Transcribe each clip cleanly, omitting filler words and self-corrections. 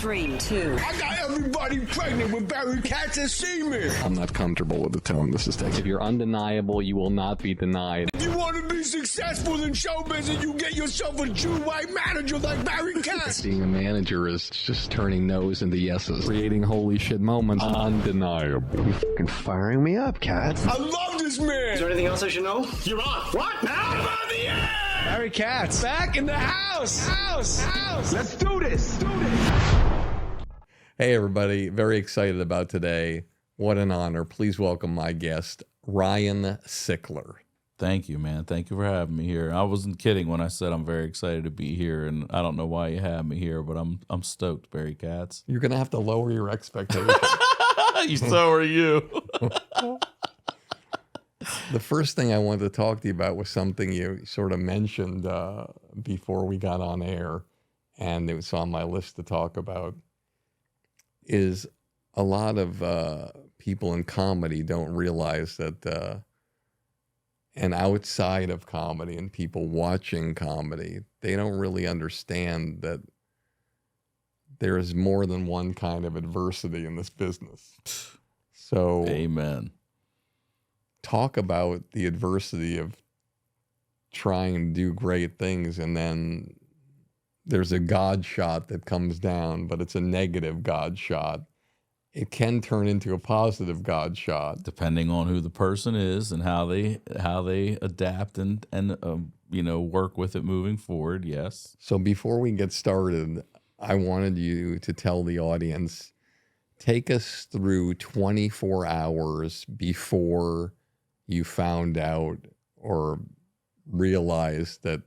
3, 2. I got everybody pregnant with Barry Katz and semen. I'm not comfortable with the tone this is taking. If you're undeniable, you will not be denied. If you want to be successful in show business, you get yourself a Jew white manager like Barry Katz. Being a manager is just turning no's into yeses. Creating holy shit moments. Undeniable. You're fucking firing me up, Katz. I love this man. Is there anything else I should know? You're on. What? Now I'm on the air. Barry Katz back in the house. Let's do this. Hey, everybody. Very excited about today. What an honor. Please welcome my guest, Ryan Sickler. Thank you, man. Thank you for having me here. I wasn't kidding when I said I'm very excited to be here, and I don't know why you have me here, but I'm stoked, Barry Katz. You're going to have to lower your expectations. So are you. The first thing I wanted to talk to you about was something you sort of mentioned before we got on air, and it was on my list to talk about, is a lot of people in comedy don't realize that, and outside of comedy and people watching comedy, they don't really understand that there is more than one kind of adversity in this business. So, Amen. Talk about the adversity of trying to do great things, and then there's a God shot that comes down, but it's a negative God shot. It can turn into a positive God shot, Depending on who the person is and how they adapt and work with it moving forward. Yes. So before we get started, I wanted you to tell the audience, take us through 24 hours before you found out or realized that,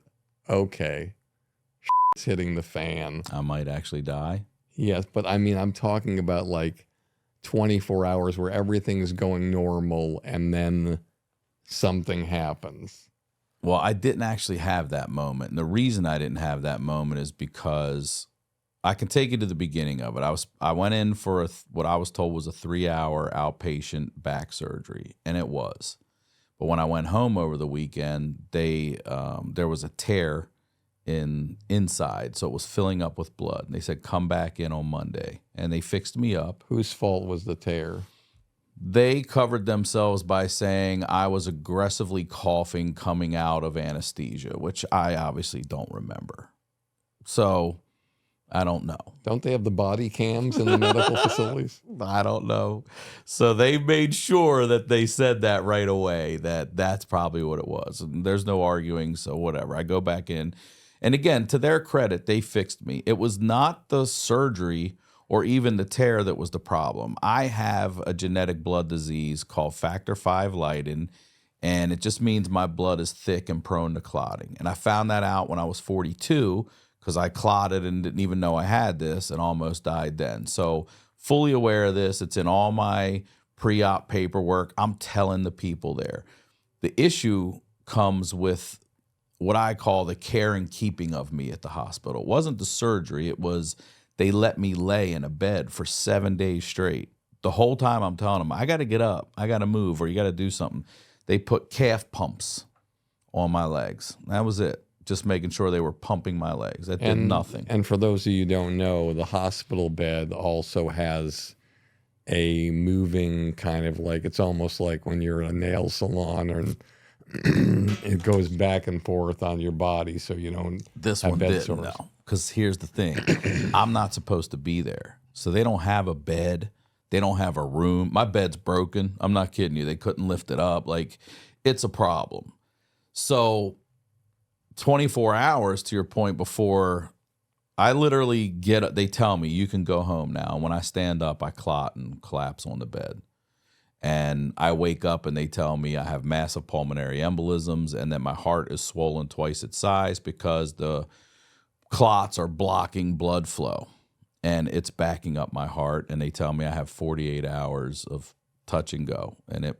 okay, shit's hitting the fan. I might actually die. Yes, but I mean, I'm talking about like 24 hours where everything's going normal and then something happens. Well, I didn't actually have that moment. And the reason I didn't have that moment is because I can take you to the beginning of it. I went in for what I was told was a 3-hour outpatient back surgery, and it was. But when I went home over the weekend, there was a tear inside, so it was filling up with blood. And they said, come back in on Monday. And they fixed me up. Whose fault was the tear? They covered themselves by saying I was aggressively coughing coming out of anesthesia, which I obviously don't remember. So I don't know. Don't they have the body cams in the medical facilities? I don't know. So they made sure that they said that right away, that's probably what it was. And there's no arguing, so whatever. I go back in. And again, to their credit, they fixed me. It was not the surgery or even the tear that was the problem. I have a genetic blood disease called factor V Leiden, and it just means my blood is thick and prone to clotting. And I found that out when I was 42 because I clotted and didn't even know I had this and almost died then. So fully aware of this. It's in all my pre-op paperwork. I'm telling the people there. The issue comes with what I call the care and keeping of me at the hospital. It wasn't the surgery. It was they let me lay in a bed for 7 days straight. The whole time I'm telling them, I got to get up, I got to move, or you got to do something. They put calf pumps on my legs. That was it. Just making sure they were pumping my legs. That did nothing. And for those of you who don't know, the hospital bed also has a moving kind of like, it's almost like when you're in a nail salon, or it goes back and forth on your body so you don't This have one bed didn't, sores. no. Because here's the thing. I'm not supposed to be there. So they don't have a bed. They don't have a room. My bed's broken. I'm not kidding you. They couldn't lift it up. Like, it's a problem. So 24 hours, to your point before, I literally get up. They tell me, you can go home now. When I stand up, I clot and collapse on the bed. And I wake up and they tell me I have massive pulmonary embolisms and that my heart is swollen twice its size because the clots are blocking blood flow and it's backing up my heart. And they tell me I have 48 hours of touch and go, and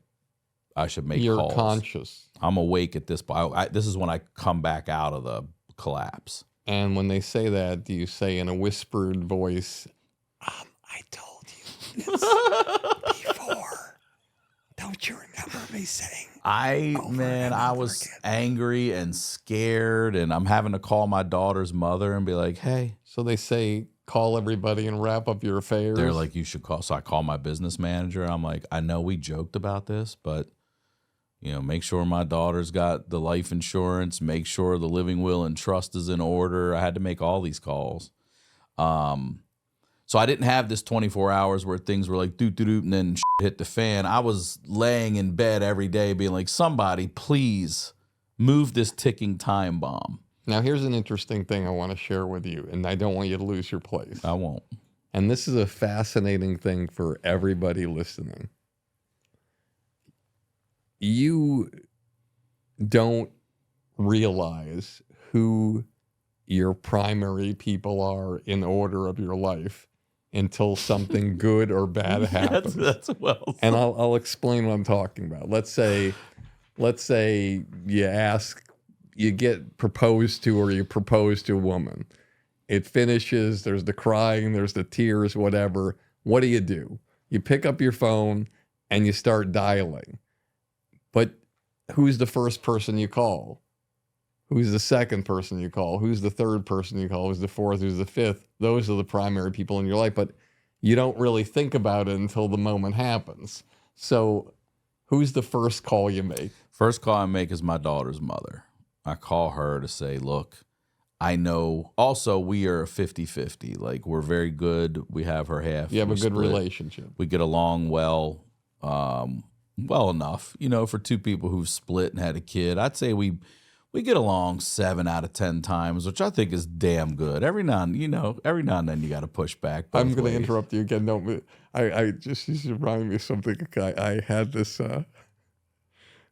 I should make You're calls. conscious. I'm awake at this point. This is when I come back out of the collapse. And when they say that, do you say in a whispered voice, I told you this before. Don't you remember me saying? I was angry and scared, and I'm having to call my daughter's mother and be like, hey. So they say, call everybody and wrap up your affairs? They're like, you should call. So I call my business manager. I'm like, I know we joked about this, but make sure my daughter's got the life insurance. Make sure the living will and trust is in order. I had to make all these calls. So I didn't have this 24 hours where things were like doot, and then shit hit the fan. I was laying in bed every day being like, somebody please move this ticking time bomb. Now, here's an interesting thing I want to share with you, and I don't want you to lose your place. I won't. And this is a fascinating thing for everybody listening. You don't realize who your primary people are in order of your life until something good or bad happens. That's well said. And I'll explain what I'm talking about. Let's say you get proposed to, or you propose to a woman. It finishes, there's the crying, there's the tears, whatever. What do? You pick up your phone and you start dialing. But who's the first person you call? Who's the second person you call? Who's the third person you call? Who's the fourth? Who's the fifth? Those are the primary people in your life, but you don't really think about it until the moment happens. So who's the first call you make? First call I make is my daughter's mother. I call her to say, look, I know. Also, we are 50-50. Like, we're very good. We have her half. You have a good split. relationship. We get along well enough, for two people who've split and had a kid. I'd say we get along 7 out of 10 times, which I think is damn good. Every now and then you got to push back. I'm going to interrupt you again. No, I just remind me of something. I had this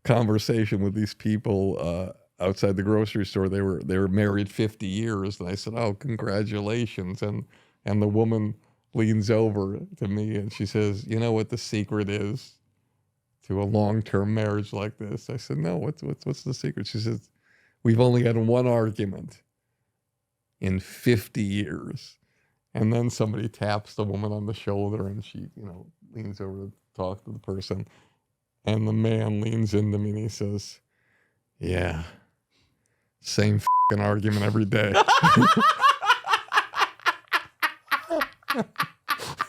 conversation with these people outside the grocery store. They were married 50 years, and I said, "Oh, congratulations!" And the woman leans over to me and she says, "You know what the secret is to a long-term marriage like this?" I said, "No, what's the secret?" She says, "We've only had one argument in 50 years." And then somebody taps the woman on the shoulder and she, leans over to talk to the person. And the man leans into me and he says, "Yeah, same f***ing argument every day."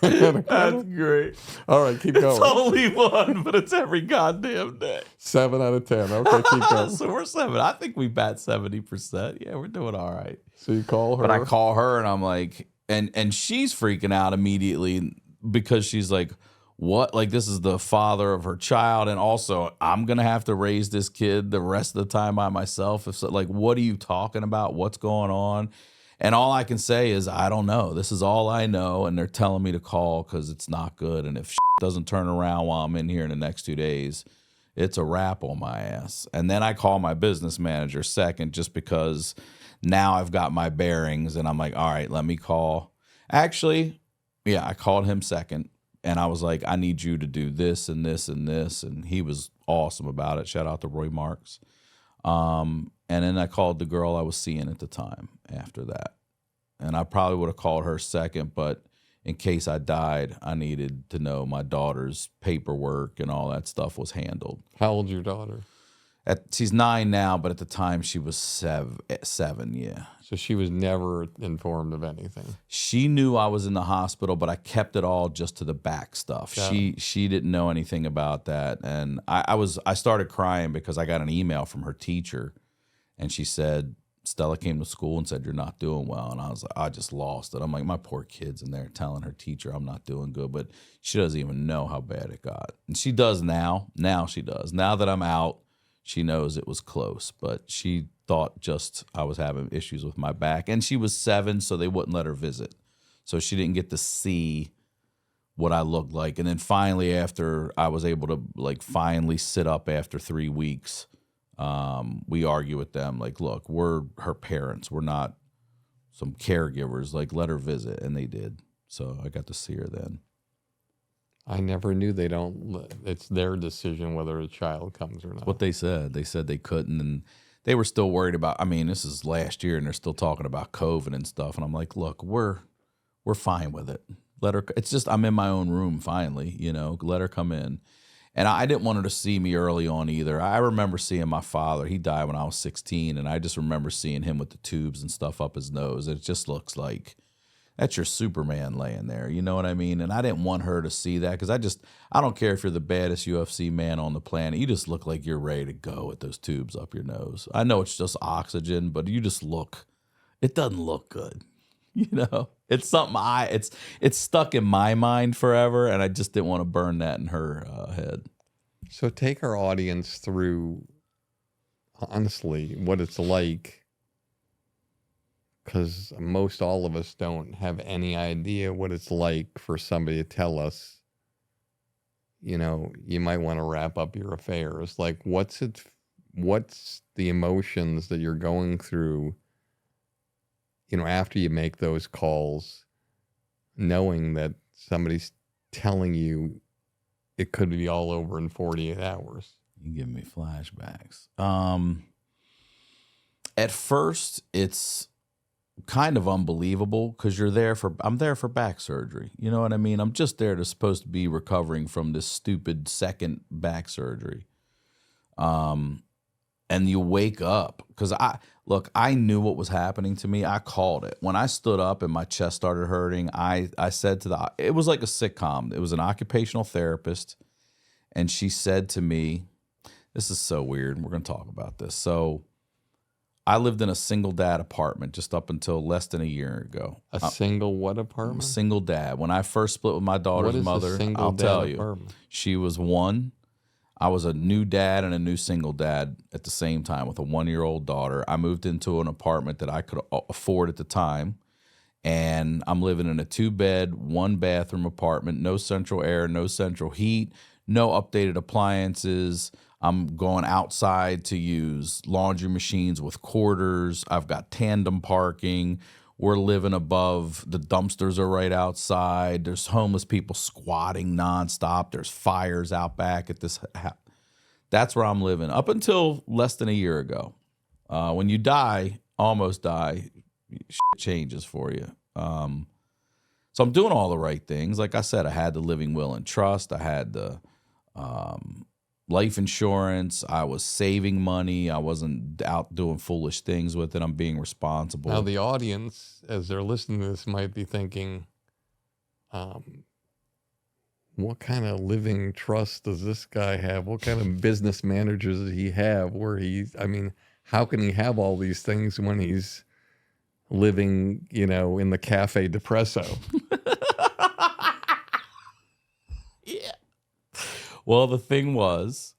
That's great. All right, keep going. It's only one, but it's every goddamn day. 7 out of 10. Okay, keep going. So we're 7. I think we bat 70%. Yeah, we're doing all right. So you call her. But I call her and I'm like, and she's freaking out immediately because she's like, what? Like, this is the father of her child. And also, I'm going to have to raise this kid the rest of the time by myself. If so, like, what are you talking about? What's going on? And all I can say is, I don't know. This is all I know. And they're telling me to call because it's not good. And if shit doesn't turn around while I'm in here in the next 2 days, it's a wrap on my ass. And then I call my business manager second just because now I've got my bearings. And I'm like, all right, let me call. Actually, yeah, I called him second. And I was like, I need you to do this and this and this. And he was awesome about it. Shout out to Roy Marks. And then I called the girl I was seeing at the time after that. And I probably would have called her second, but in case I died, I needed to know my daughter's paperwork and all that stuff was handled. How old's your daughter? She's 9 now, but at the time she was 7, yeah. So she was never informed of anything. She knew I was in the hospital, but I kept it all just to the back stuff. Yeah. She didn't know anything about that. And I started crying because I got an email from her teacher. And she said, Stella came to school and said, "You're not doing well." And I was like, I just lost it. I'm like, my poor kid's in there telling her teacher I'm not doing good. But she doesn't even know how bad it got. And she does now. Now she does. Now that I'm out, she knows it was close. But she thought just I was having issues with my back. And she was 7, so they wouldn't let her visit. So she didn't get to see what I looked like. And then finally, after I was able to finally sit up after 3 weeks, we argue with them like, look, we're her parents. We're not some caregivers. Like, let her visit. And they did. So I got to see her then. I never knew it's their decision whether a child comes or not. What they said they couldn't. And they were still worried about, this is last year and they're still talking about COVID and stuff. And I'm like, look, we're fine with it. Let her, it's just, I'm in my own room finally, let her come in. And I didn't want her to see me early on either. I remember seeing my father. He died when I was 16, and I just remember seeing him with the tubes and stuff up his nose. It just looks like that's your Superman laying there. You know what I mean? And I didn't want her to see that because I don't care if you're the baddest UFC man on the planet. You just look like you're ready to go with those tubes up your nose. I know it's just oxygen, but you just look, it doesn't look good. You know, it's something it's stuck in my mind forever. And I just didn't want to burn that in her head. So take our audience through, honestly, what it's like. Because most all of us don't have any idea what it's like for somebody to tell us, you know, you might want to wrap up your affairs. Like, what's the emotions that you're going through, you know, after you make those calls, knowing that somebody's telling you it could be all over in 48 hours? You give me flashbacks. At first, it's kind of unbelievable because I'm there for back surgery. You know what I mean? I'm just there to supposed to be recovering from this stupid second back surgery. And you wake up because I knew what was happening to me. I called it. When I stood up and my chest started hurting, I said it was like a sitcom. It was an occupational therapist. And she said to me, this is so weird. We're going to talk about this. So I lived in a single dad apartment just up until less than a year ago. A single what apartment? A single dad. When I first split with my daughter's mother, I'll tell you, she was one. I was a new dad and a new single dad at the same time with a 1-year-old daughter. I moved into an apartment that I could afford at the time. And I'm living in a 2-bed, 1-bathroom apartment, no central air, no central heat, no updated appliances. I'm going outside to use laundry machines with quarters. I've got tandem parking. We're living above. The dumpsters are right outside. There's homeless people squatting nonstop. There's fires out back at this house. That's where I'm living up until less than a year ago. When you almost die, shit changes for you. So I'm doing all the right things. Like I said, I had the living will and trust. I had the life insurance. I was saving money. I wasn't out doing foolish things with it. I'm being responsible. Now, the audience, as they're listening to this, might be thinking, what kind of living trust does this guy have? What kind of business managers does he have how can he have all these things when he's living, you know, in the Cafe Depresso? Yeah. Well, the thing was,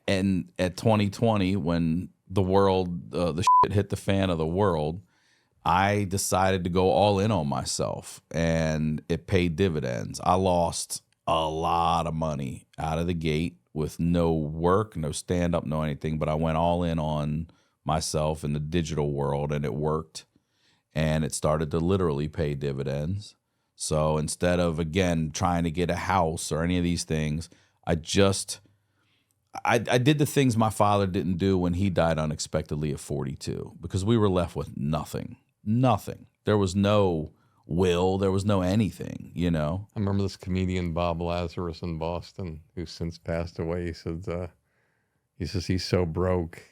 and at 2020, when the world, the shit hit the fan of the world, I decided to go all in on myself, and it paid dividends. I lost a lot of money out of the gate with no work, no stand-up, no anything, but I went all in on myself in the digital world, and it worked, and it started to literally pay dividends. So instead of, again, trying to get a house or any of these things, I did the things my father didn't do when he died unexpectedly at 42, because we were left with nothing. Nothing. There was no will. There was no anything, you know? I remember this comedian, Bob Lazarus in Boston, who's since passed away. He says he's so broke,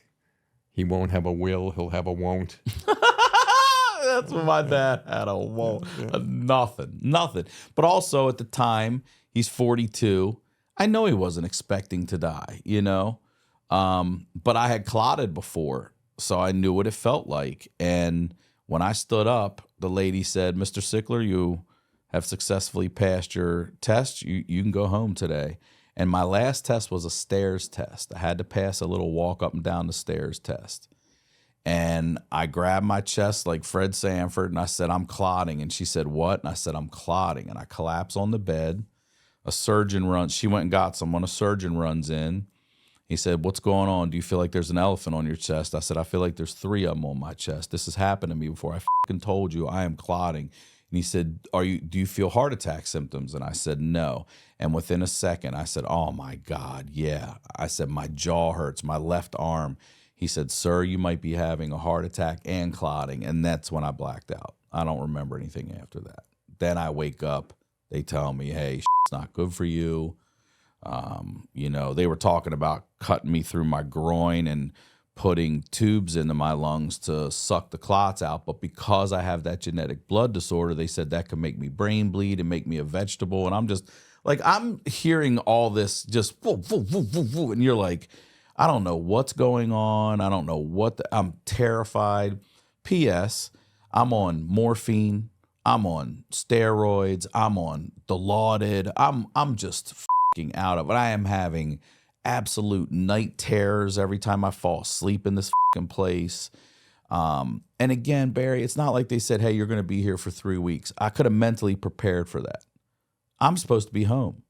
he won't have a will, he'll have a won't. That's what my dad had, a won't. Nothing. But also at the time, he's 42. I know he wasn't expecting to die, you know? But I had clotted before, so I knew what it felt like. And when I stood up, the lady said, "Mr. Sickler, you have successfully passed your test. You can go home today." And my last test was a stairs test. I had to pass a little walk up and down the stairs test. And I grabbed my chest like Fred Sanford, and I said, "I'm clotting." And she said, "What?" And I said, "I'm clotting." And I collapsed on the bed. A surgeon runs. She went and got someone. A surgeon runs in. He said, "What's going on? Do you feel like there's an elephant on your chest?" I said, "I feel like there's 3 of them on my chest. This has happened to me before. I fucking told you I am clotting." And he said, "Do you feel heart attack symptoms?" And I said, "No." And within a second, I said, "Oh my God, yeah." I said, "My jaw hurts, my left arm." He said, "Sir, you might be having a heart attack and clotting." And that's when I blacked out. I don't remember anything after that. Then I wake up. They tell me, "Hey, it's not good for you." You know, they were talking about cutting me through my groin and putting tubes into my lungs to suck the clots out. But because I have that genetic blood disorder, they said that could make me brain bleed and make me a vegetable. And I'm just like, I'm hearing all this just, and you're like, I don't know what's going on. I don't know I'm terrified. P.S. I'm on morphine. I'm on steroids. I'm on Dilaudid. I'm just fucking out of it. I am having absolute night terrors every time I fall asleep in this fucking place. And again, Barry, it's not like they said, hey, you're going to be here for 3 weeks. I could have mentally prepared for that. I'm supposed to be home.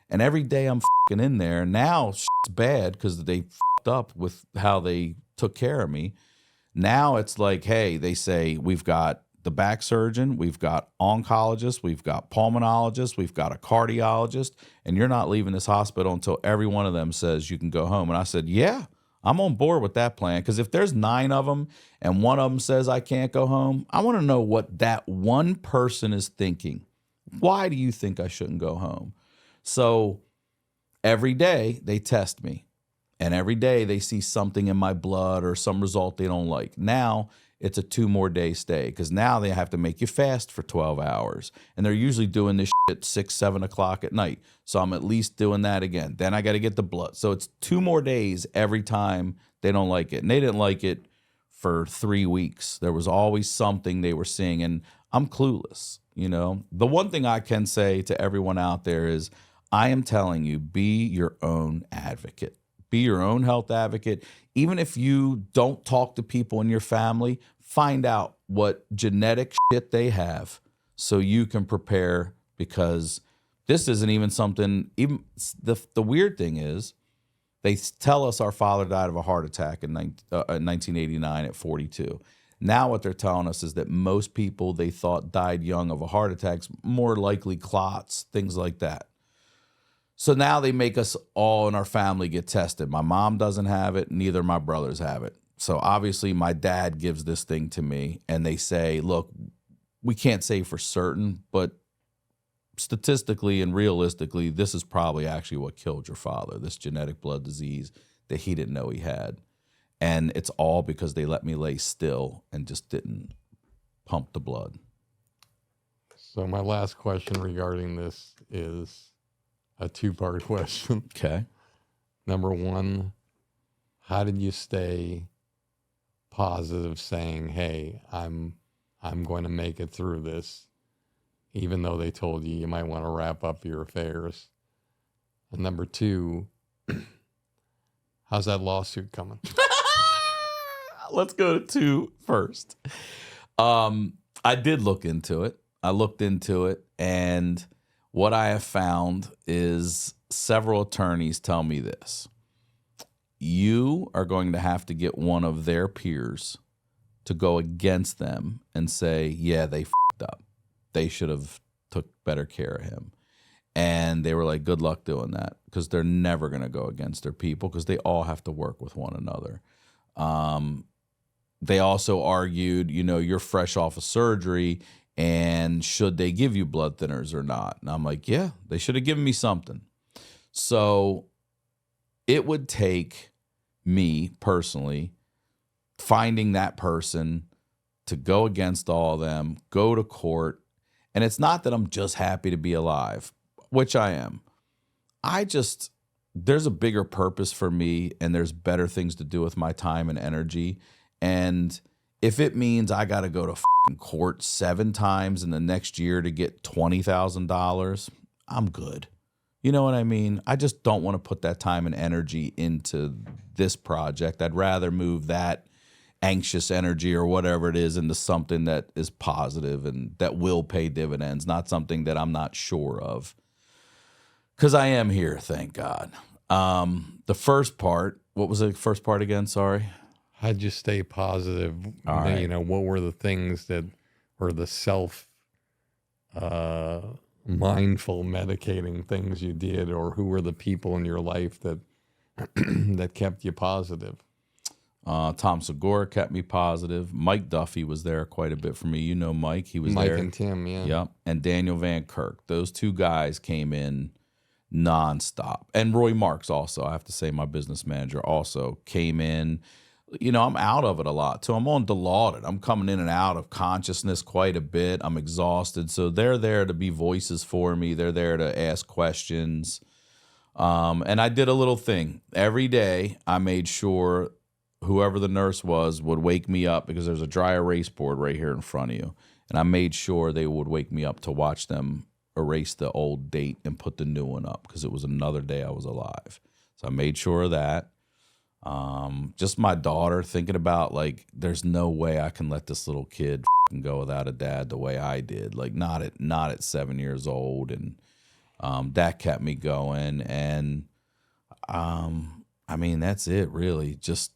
And every day I'm fucking in there. Now shit's bad because they fucked up with how they took care of me. Now it's like, hey, they say we've got the back surgeon, we've got oncologists, we've got pulmonologists, we've got a cardiologist, and you're not leaving this hospital until every one of them says you can go home. And I said, yeah, I'm on board with that plan, because if there's 9 of them and one of them says I can't go home, I want to know what that one person is thinking. Why do you think I shouldn't go home? So every day they test me, and every day they see something in my blood or some result they don't like. Now it's a 2 more day stay, because now they have to make you fast for 12 hours. And they're usually doing this shit at 6, 7 o'clock at night. So I'm at least doing that again. Then I got to get the blood. So it's 2 more days every time they don't like it. And they didn't like it for 3 weeks. There was always something they were seeing, and I'm clueless. You know, the one thing I can say to everyone out there is, I am telling you, be your own advocate. Be your own health advocate. Even if you don't talk to people in your family, find out what genetic shit they have so you can prepare, because this isn't even something, even the weird thing is, they tell us our father died of a heart attack in 1989 at 42. Now what they're telling us is that most people they thought died young of a heart attack, more likely clots, things like that. So now they make us all in our family get tested. My mom doesn't have it. Neither of my brothers have it. So obviously my dad gives this thing to me, and they say, look, we can't say for certain, but statistically and realistically, this is probably actually what killed your father, this genetic blood disease that he didn't know he had. And it's all because they let me lay still and just didn't pump the blood. So my last question regarding this is a 2-part question. Okay. Number 1, how did you stay positive, saying, hey, I'm going to make it through this, even though they told you might want to wrap up your affairs? And number 2, how's that lawsuit coming? Let's go to 2 first. I did look into it. I looked into it, and what I have found is several attorneys tell me this. You are going to have to get one of their peers to go against them and say, yeah, they f***ed up. They should have took better care of him. And they were like, good luck doing that, because they're never going to go against their people, because they all have to work with one another. They also argued, you know, you're fresh off of surgery, and should they give you blood thinners or not? And I'm like, yeah, they should have given me something. So it would take me personally finding that person to go against all of them, go to court. And it's not that I'm just happy to be alive, which I am. There's a bigger purpose for me, and there's better things to do with my time and energy. And if it means I got to go to court 7 times in the next year to get $20,000, I'm good. You know what I mean? I just don't want to put that time and energy into this project. I'd rather move that anxious energy or whatever it is into something that is positive and that will pay dividends, not something that I'm not sure of. Because I am here, thank God. The first part, what was the first part again? Sorry. How'd you stay positive? All right. You know, what were the things that were the mindful medicating things you did, or who were the people in your life that that kept you positive? Tom Segura kept me positive. Mike Duffy was there quite a bit for me. You know Mike. He was Mike there. Mike and Tim, yeah. Yep. And Daniel Van Kirk. Those 2 guys came in nonstop. And Roy Marks also, I have to say, my business manager also came in. I'm out of it a lot. So I'm on Dilaudid. I'm coming in and out of consciousness quite a bit. I'm exhausted. So they're there to be voices for me. They're there to ask questions. And I did a little thing. Every day I made sure whoever the nurse was would wake me up, because there's a dry erase board right here in front of you. And I made sure they would wake me up to watch them erase the old date and put the new one up, because it was another day I was alive. So I made sure of that. Just my daughter, thinking about, like, there's no way I can let this little kid go without a dad the way I did. Like, not at 7 years old. And that kept me going. And I mean, that's it, really. Just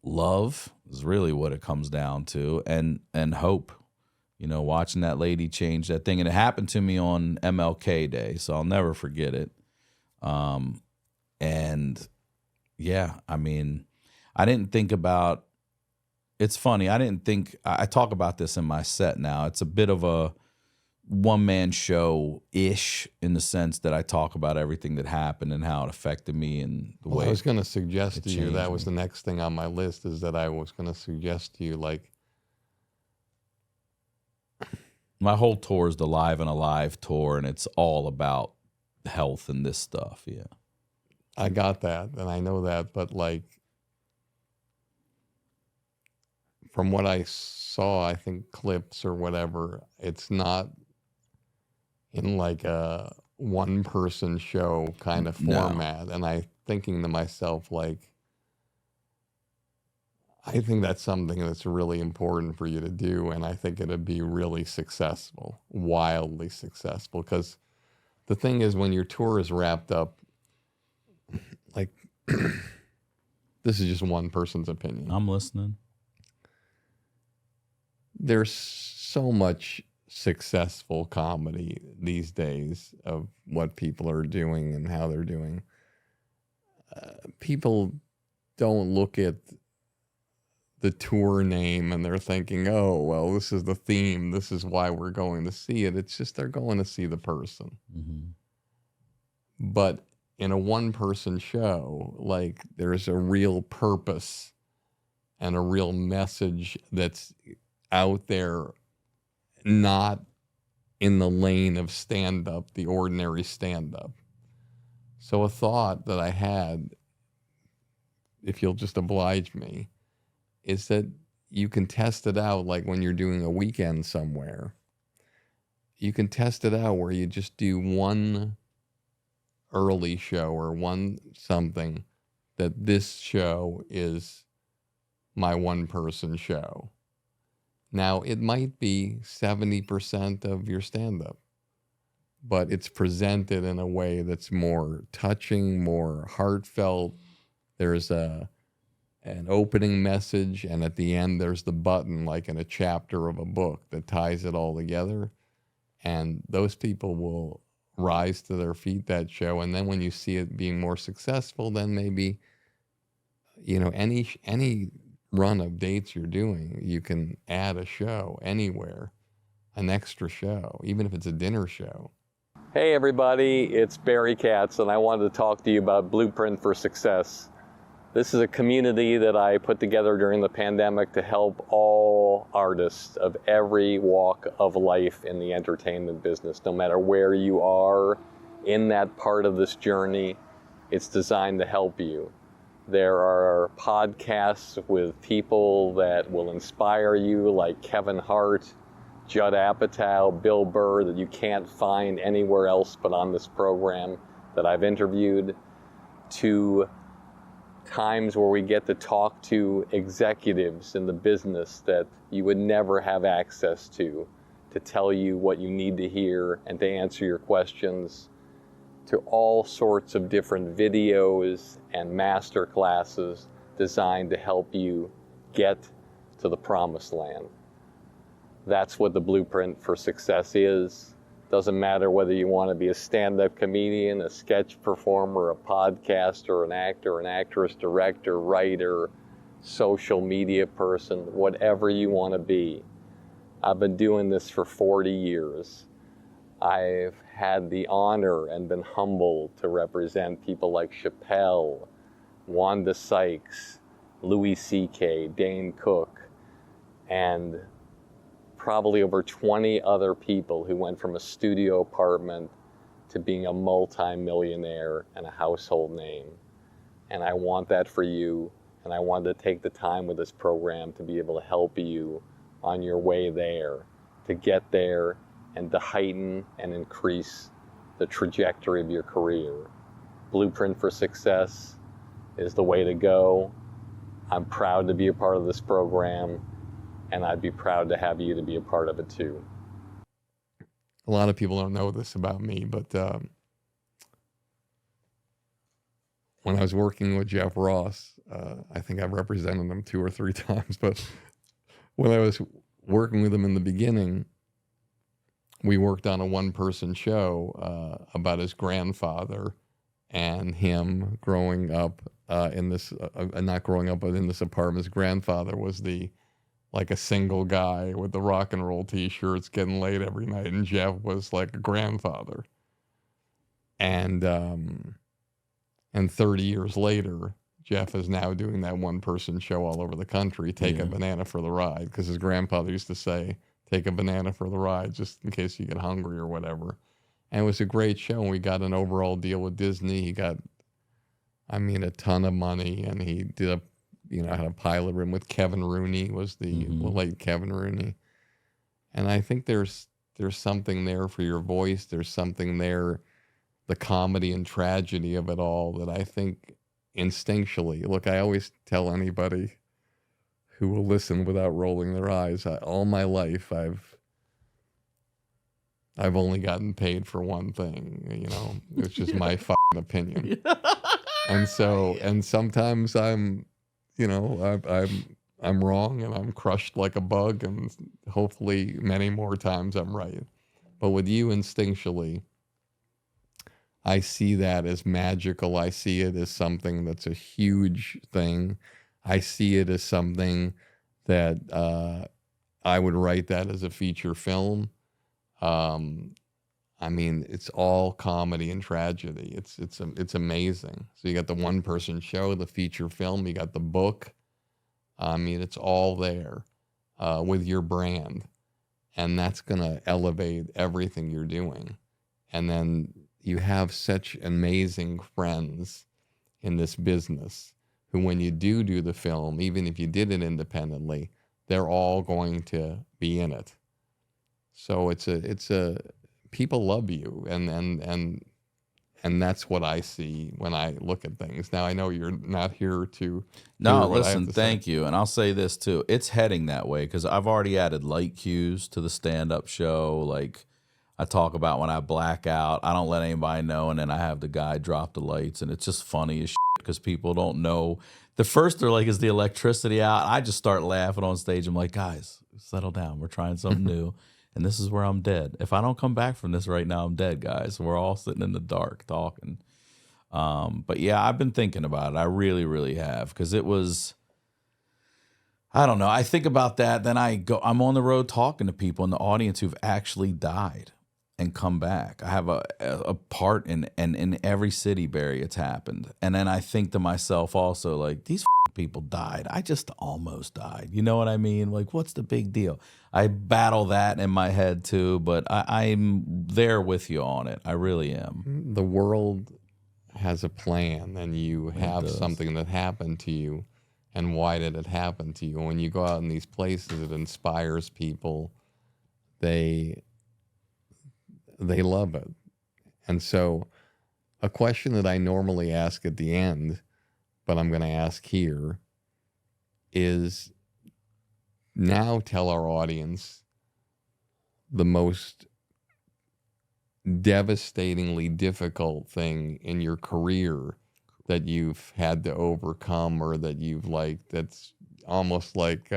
love is really what it comes down to, and hope. Watching that lady change that thing. And it happened to me on MLK Day, so I'll never forget it. And yeah, I mean, I didn't think about, it's funny, I talk about this in my set now. It's a bit of a one-man show-ish, in the sense that I talk about everything that happened and how it affected me and the way I was going to suggest to you, that was me. the next thing on my list, is that I was going to suggest to you, like, my whole tour is the Live and Alive tour, and it's all about health and this stuff. Yeah. I got that, and I know that, but, like, from what I saw, I think clips or whatever, it's not in like a one-person show kind of format. No. And I thinking to myself, like, I think that's something that's really important for you to do, and I think it'd be really successful, wildly successful, because the thing is, when your tour is wrapped up, like, this is just one person's opinion. I'm listening. There's so much successful comedy these days of what people are doing and how they're doing. People don't look at the tour name and they're thinking, oh, well, this is the theme. This is why we're going to see it. It's just they're going to see the person. Mm-hmm. But in a one-person show, like, there's a real purpose and a real message that's out there, not in the lane of stand-up, the ordinary stand-up. So a thought that I had, if you'll just oblige me, is that you can test it out, like when you're doing a weekend somewhere. You can test it out where you just do one early show or one something, that this show is my one-person show. Now, it might be 70% of your stand-up, but it's presented in a way that's more touching, more heartfelt. There's an opening message, and at the end, there's the button, like in a chapter of a book, that ties it all together. And those people will rise to their feet that show. And then when you see it being more successful, then maybe, any run of dates you're doing, you can add a show anywhere, an extra show, even if it's a dinner show. Hey everybody, it's Barry Katz, and I wanted to talk to you about Blueprint for Success. This is a community that I put together during the pandemic to help all artists of every walk of life in the entertainment business. No matter where you are in that part of this journey, it's designed to help you. There are podcasts with people that will inspire you, like Kevin Hart, Judd Apatow, Bill Bert, that you can't find anywhere else but on this program that I've interviewed, to times where we get to talk to executives in the business that you would never have access to tell you what you need to hear and to answer your questions, to all sorts of different videos and master classes designed to help you get to the promised land. That's what the Blueprint for Success is. Doesn't matter whether you want to be a stand-up comedian, a sketch performer, a podcaster, an actor, an actress, director, writer, social media person, whatever you want to be. I've been doing this for 40 years. I've had the honor and been humbled to represent people like Chappelle, Wanda Sykes, Louis C.K., Dane Cook, and probably over 20 other people who went from a studio apartment to being a multi-millionaire and a household name. And I want that for you, and I wanted to take the time with this program to be able to help you on your way there, to get there and to heighten and increase the trajectory of your career. Blueprint for Success is the way to go. I'm proud to be a part of this program, and I'd be proud to have you to be a part of it too. A lot of people don't know this about me, but when I was working with Jeff Ross, I think I've represented him 2 or 3 times, but when I was working with him in the beginning, we worked on a one-person show about his grandfather and him growing up in this, not growing up, but in this apartment. His grandfather was like a single guy with the rock and roll t-shirts getting laid every night, and Jeff was like a grandfather. And 30 years later, Jeff is now doing that one-person show all over the country, Take a Banana for the Ride, because his grandfather used to say, take a banana for the ride, just in case you get hungry or whatever. And it was a great show, and we got an overall deal with Disney. He got, a ton of money, and he did had a pilot room with Kevin Rooney, was the late Kevin Rooney. And I think there's something there for your voice. There's something there, the comedy and tragedy of it all, that I think instinctually, look, I always tell anybody who will listen without rolling their eyes, all my life I've only gotten paid for one thing, it's just my fucking opinion. And so, and sometimes I'm wrong and I'm crushed like a bug, and hopefully many more times I'm right. But with you, instinctually, I see that as magical. I see it as something that's a huge thing. I see it as something that I would write that as a feature film. It's all comedy and tragedy. It's amazing. So you got the one-person show, the feature film, you got the book. It's all there with your brand, and that's going to elevate everything you're doing. And then you have such amazing friends in this business who, when you do the film, even if you did it independently, they're all going to be in it. So it's a people love you, and that's what I see when I look at things. Now, I know you're not here to. No, listen, thank you. And I'll say this too. It's heading that way, because I've already added light cues to the stand-up show. Like, I talk about when I black out, I don't let anybody know, and then I have the guy drop the lights, and it's just funny as shit because people don't know. The first they're like, is the electricity out? I just start laughing on stage. I'm like, guys, settle down. We're trying something new, and this is where I'm dead. If I don't come back from this right now, I'm dead, guys. We're all sitting in the dark talking. But yeah, I've been thinking about it. I really, really have, because it was, I don't know. I think about that, then I'm on the road talking to people in the audience who've actually died and come back. I have a part in every city, Barry, it's happened. And then I think to myself also, like, these people died. I just almost died. You know what I mean? Like, what's the big deal? I battle that in my head too, but I'm there with you on it. I really am. The world has a plan, and you have something that happened to you, and why did it happen to you? And when you go out in these places, it inspires people. They love it. And so a question that I normally ask at the end, but I'm going to ask here, is now tell our audience the most devastatingly difficult thing in your career that you've had to overcome, or that you've that's almost like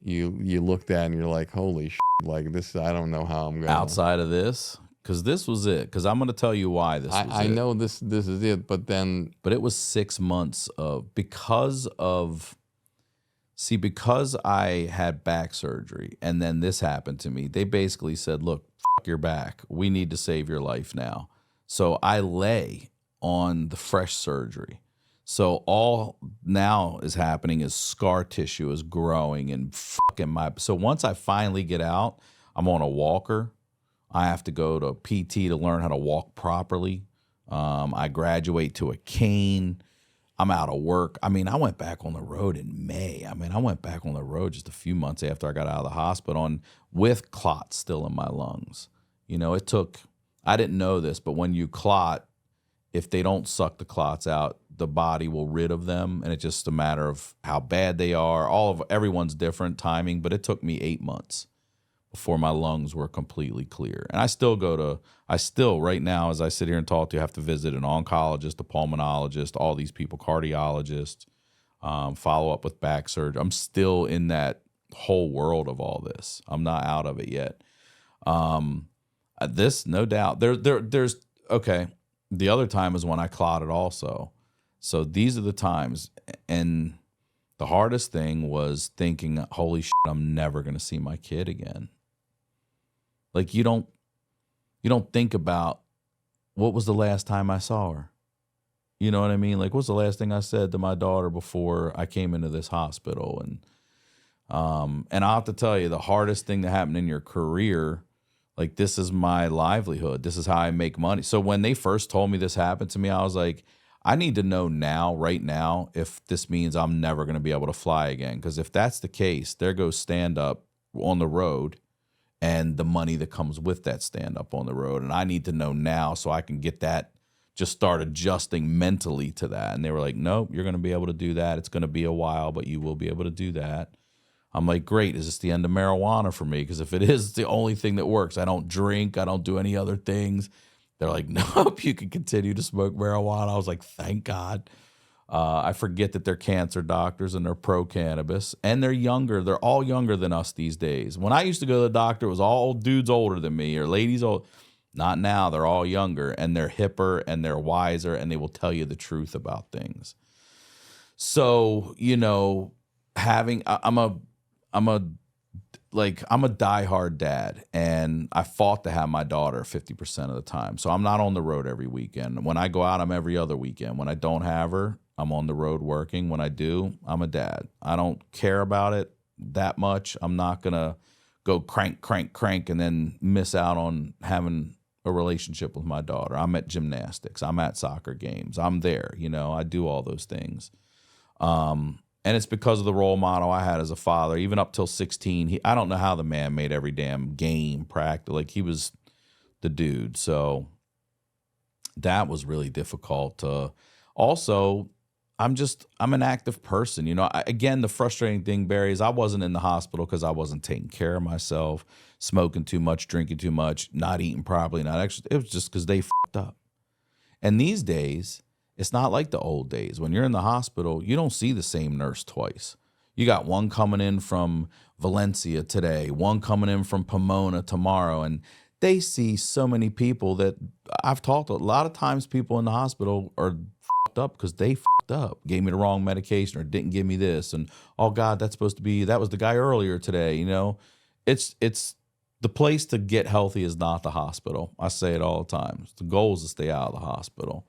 you looked at and you're like, holy shit, like this, I don't know how I'm going outside of this. Because this was it. Because I'm going to tell you why this was it. I know this is it, but it was 6 months of, because I had back surgery and then this happened to me, they basically said, look, fuck your back. We need to save your life now. So I lay on the fresh surgery. So all now is happening is scar tissue is growing and fucking so once I finally get out, I'm on a walker. I have to go to PT to learn how to walk properly. I graduate to a cane. I'm out of work. I mean, I went back on the road in May. I went back on the road just a few months after I got out of the hospital and with clots still in my lungs. You know, I didn't know this, but when you clot, if they don't suck the clots out, the body will rid of them, and it's just a matter of how bad they are. Everyone's different timing, but it took me 8 months before my lungs were completely clear. And I still right now, as I sit here and talk to you, have to visit an oncologist, a pulmonologist, all these people, cardiologist, follow up with back surgery. I'm still in that whole world of all this. I'm not out of it yet. This, no doubt. There's okay. The other time is when I clotted also. So these are the times. And the hardest thing was thinking, holy shit, I'm never going to see my kid again. Like you don't think about what was the last time I saw her. You know what I mean? Like what's the last thing I said to my daughter before I came into this hospital? And I have to tell you, the hardest thing that happened in your career, like this is my livelihood. This is how I make money. So when they first told me this happened to me, I was like, I need to know now, right now, if this means I'm never going to be able to fly again. Because if that's the case, there goes stand up on the road and the money that comes with that stand up on the road. And I need to know now so I can get that, just start adjusting mentally to that. And they were like, nope, you're going to be able to do that. It's going to be a while, but you will be able to do that. I'm like, great. Is this the end of marijuana for me? Because if it is, it's the only thing that works. I don't drink. I don't do any other things. They're like, nope, you can continue to smoke marijuana. I was like, thank God. I forget that they're cancer doctors and they're pro-cannabis. And they're younger. They're all younger than us these days. When I used to go to the doctor, it was all dudes older than me or ladies old. Not now. They're all younger and they're hipper and they're wiser and they will tell you the truth about things. So, you know, I'm a diehard dad, and I fought to have my daughter 50% of the time. So I'm not on the road every weekend. When I go out, I'm every other weekend. When I don't have her, I'm on the road working. When I do, I'm a dad. I don't care about it that much. I'm not going to go crank, and then miss out on having a relationship with my daughter. I'm at gymnastics. I'm at soccer games. I'm there. You know, I do all those things. And it's because of the role model I had as a father. Even up till 16, I don't know how the man made every damn game practice. Like he was the dude. So that was really difficult. Also, I'm an active person. You know, again, the frustrating thing, Barry, is I wasn't in the hospital because I wasn't taking care of myself, smoking too much, drinking too much, not eating properly, not actually. It was just because they fucked up. And these days, it's not like the old days. When you're in the hospital, you don't see the same nurse twice. You got one coming in from Valencia today, one coming in from Pomona tomorrow, and they see so many people that I've talked to. A lot of times people in the hospital are fucked up because they fucked up, gave me the wrong medication or didn't give me this. And, oh, God, that was the guy earlier today. You know, it's the place to get healthy is not the hospital. I say it all the time. The goal is to stay out of the hospital.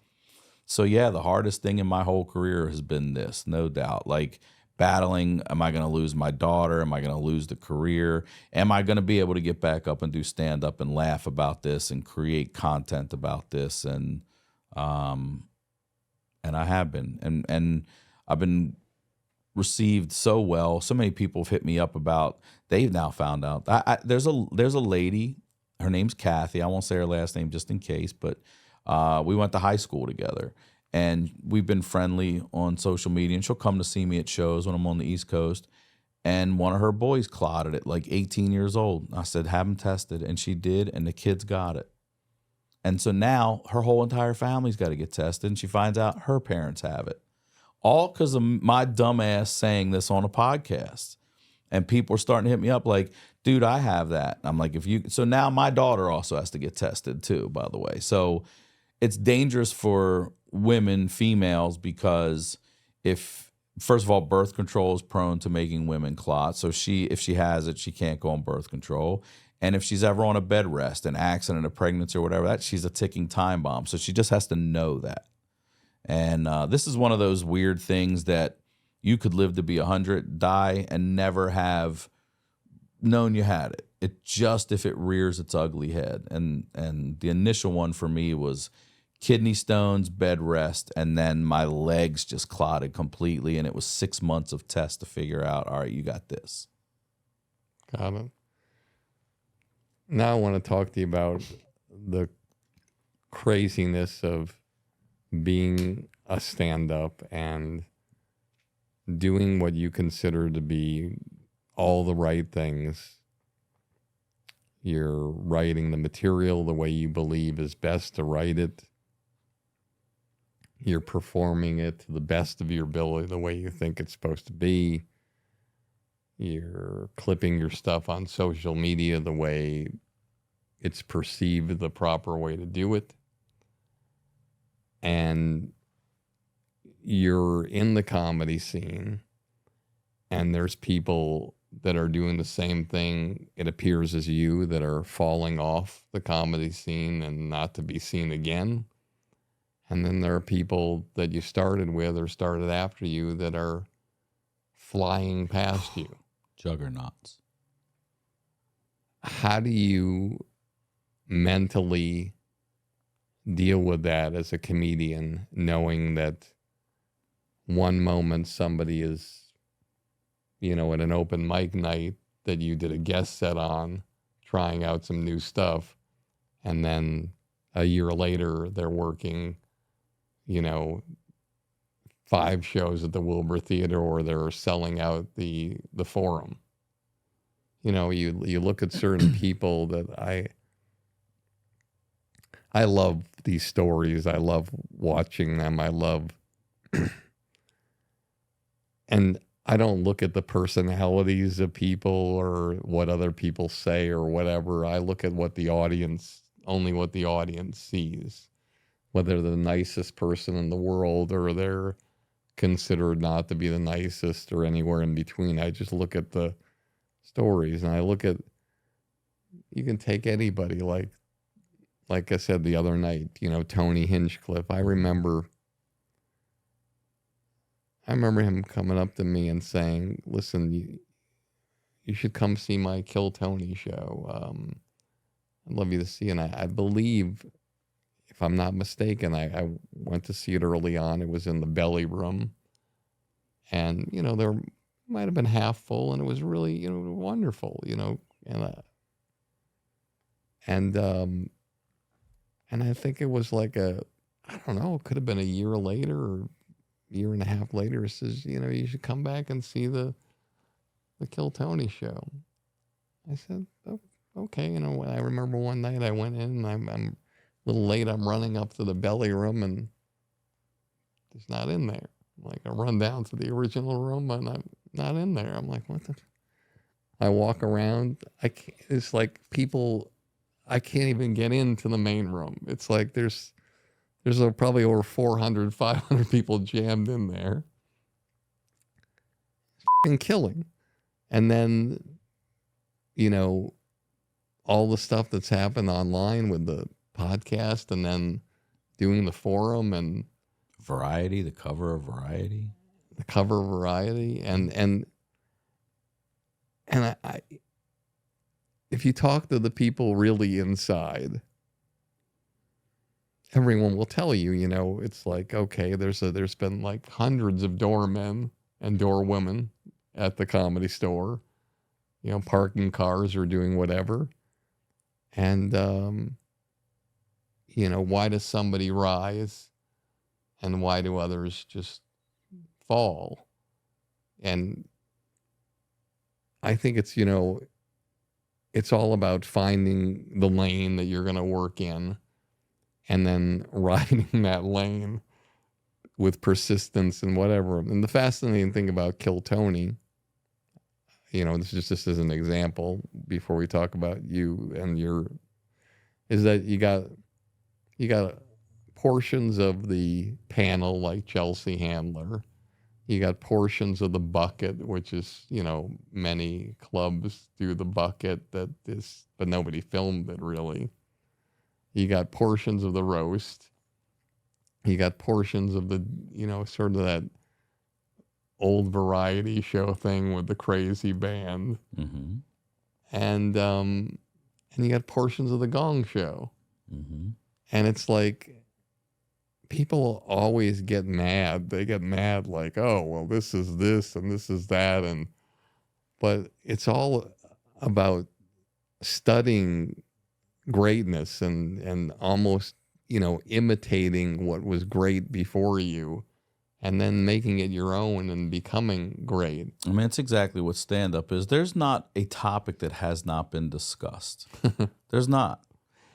So, yeah, the hardest thing in my whole career has been this, no doubt. Like battling, am I going to lose my daughter? Am I going to lose the career? Am I going to be able to get back up and do stand-up and laugh about this and create content about this? And I have been. And I've been received so well. So many people have hit me up about, they've now found out. There's a lady, her name's Kathy. I won't say her last name just in case, but we went to high school together, and we've been friendly on social media, and she'll come to see me at shows when I'm on the East Coast. And one of her boys clotted at like 18 years old. I said, have him tested. And she did, and the kids got it. And so now her whole entire family's got to get tested, and she finds out her parents have it. All because of my dumb ass saying this on a podcast. And people are starting to hit me up like, dude, I have that. I'm like, so now my daughter also has to get tested too, by the way. So it's dangerous for women, females, because first of all, birth control is prone to making women clot. So if she has it, she can't go on birth control. And if she's ever on a bed rest, an accident, a pregnancy or whatever, she's a ticking time bomb. So she just has to know that. And this is one of those weird things that you could live to be 100, die, and never have known you had it. It just if it rears its ugly head. And the initial one for me was kidney stones, bed rest, and then my legs just clotted completely. And it was 6 months of tests to figure out, all right, you got this. Got it. Now I want to talk to you about the craziness of being a stand-up and doing what you consider to be all the right things. You're writing the material the way you believe is best to write it. You're performing it to the best of your ability the way you think it's supposed to be. You're clipping your stuff on social media the way it's perceived the proper way to do it. And you're in the comedy scene, and there's people that are doing the same thing, it appears, as you, that are falling off the comedy scene and not to be seen again. And then there are people that you started with or started after you that are flying past you. Juggernauts. How do you mentally deal with that as a comedian, knowing that one moment somebody is, at an open mic night that you did a guest set on, trying out some new stuff, and then a year later they're working, 5 shows at the Wilbur Theater, or they're selling out the Forum. You look at certain people that I love these stories. I love watching them. I love, and I don't look at the personalities of people or what other people say or whatever. I look at only what the audience sees, whether they're the nicest person in the world or they're considered not to be the nicest or anywhere in between. I just look at the stories, and I look at, you can take anybody, like I said the other night, Tony Hinchcliffe. I remember him coming up to me and saying, listen, you should come see my Kill Tony show. I'd love you to see it. And I believe, if I'm not mistaken, I went to see it early on. It was in the Belly Room. And, there might have been half full, and it was really, wonderful, and I think it was like I don't know, it could have been a year later or year and a half later. It says, you should come back and see the Kill Tony show. I said, oh, okay. I remember one night I went in, and I'm a little late. I'm running up to the Belly Room, and it's not in there. I run down to the original room, and I'm not in there. I'm like, what the? I walk around. It's like people, I can't even get into the main room. It's like there's probably over 400, 500 people jammed in there. It's f***ing killing. And then, all the stuff that's happened online with the podcast, and then doing the Forum and Variety, the cover of Variety. And I if you talk to the people really inside, everyone will tell you, it's like, okay, there's been like hundreds of doormen and doorwomen at the Comedy Store, parking cars or doing whatever. And, why does somebody rise and why do others just fall? And I think it's, it's all about finding the lane that you're going to work in, and then riding that lane with persistence and whatever. And the fascinating thing about Kill Tony, this is just as an example before we talk about you and is that you got portions of the panel like Chelsea Handler. You got portions of the bucket, which is, many clubs do the bucket but nobody filmed it really. You got portions of the roast, You got portions of the, sort of that old variety show thing with the crazy band. Mm-hmm. And you got portions of the Gong Show. Mm-hmm. And it's like, people always get mad. They get mad like, oh, well, this is this and this is that. But it's all about studying greatness and almost, imitating what was great before you and then making it your own and becoming great. I mean, it's exactly what stand-up is. There's not a topic that has not been discussed. There's not.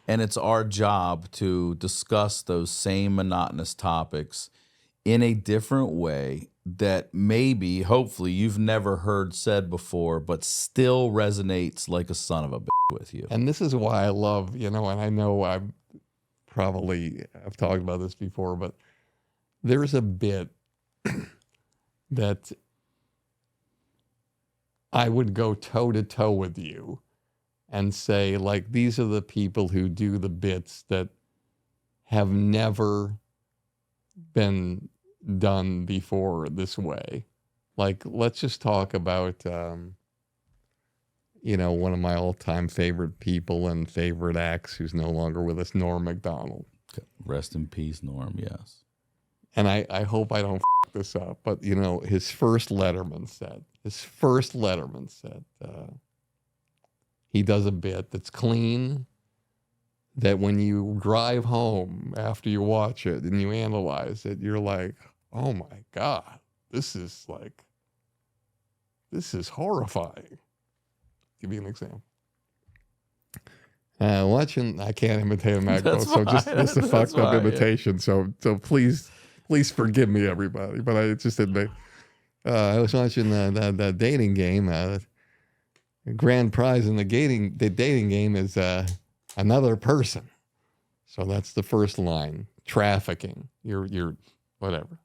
And it's our job to discuss those same monotonous topics in a different way that maybe, hopefully, you've never heard said before, but still resonates like a son of a bitch with you. And this is why I love, and I know I've talked about this before, but there's a bit that I would go toe to toe with you and say, like, these are the people who do the bits that have never been done before this way. Like, let's just talk about, one of my all-time favorite people and favorite acts who's no longer with us, Norm Macdonald. Rest in peace, Norm, yes. And I hope I don't f*** this up, but, his first Letterman set, he does a bit that's clean, that when you drive home after you watch it and you analyze it, you're like, oh my God, this is horrifying. Give you an example. Watching, I can't imitate a Macro, so just this is a fucked up imitation. Yeah. So please forgive me, everybody. But I just admit, I was watching the dating game. The grand prize in the dating game is another person. So that's the first line. Trafficking. You're whatever.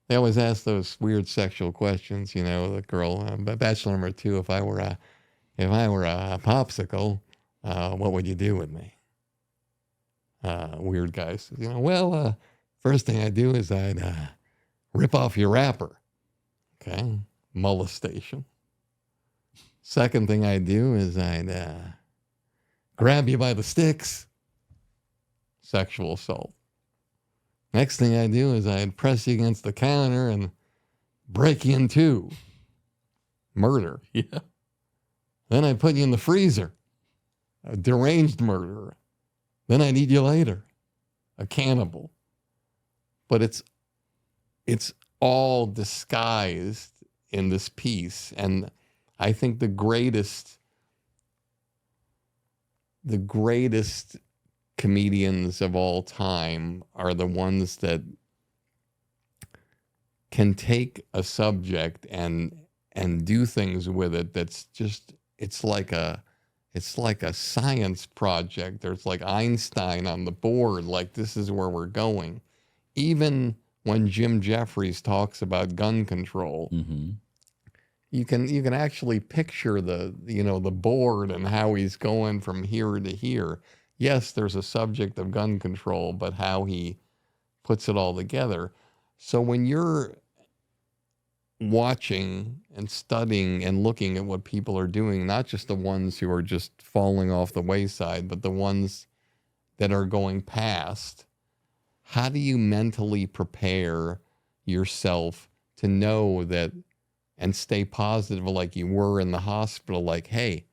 They always ask those weird sexual questions. The girl, bachelor number 2. If I were a popsicle, what would you do with me? Weird guy says, first thing I'd do is I'd rip off your wrapper. Okay, molestation. Second thing I'd do is I'd grab you by the sticks. Sexual assault. Next thing I'd do is I'd press you against the counter and break you in two. Murder. Yeah. Then I'd put you in the freezer. A deranged murderer. Then I'd eat you later. A cannibal. But it's all disguised in this piece. And I think the greatest comedians of all time are the ones that can take a subject and do things with it that's just, it's like a science project. There's like Einstein on the board, like this is where we're going. Even when Jim Jeffries talks about gun control, mm-hmm. you can actually picture the board and how he's going from here to here. Yes, there's a subject of gun control, but how he puts it all together. So when you're watching and studying and looking at what people are doing, not just the ones who are just falling off the wayside, but the ones that are going past, how do you mentally prepare yourself to know that and stay positive like you were in the hospital? Like, hey,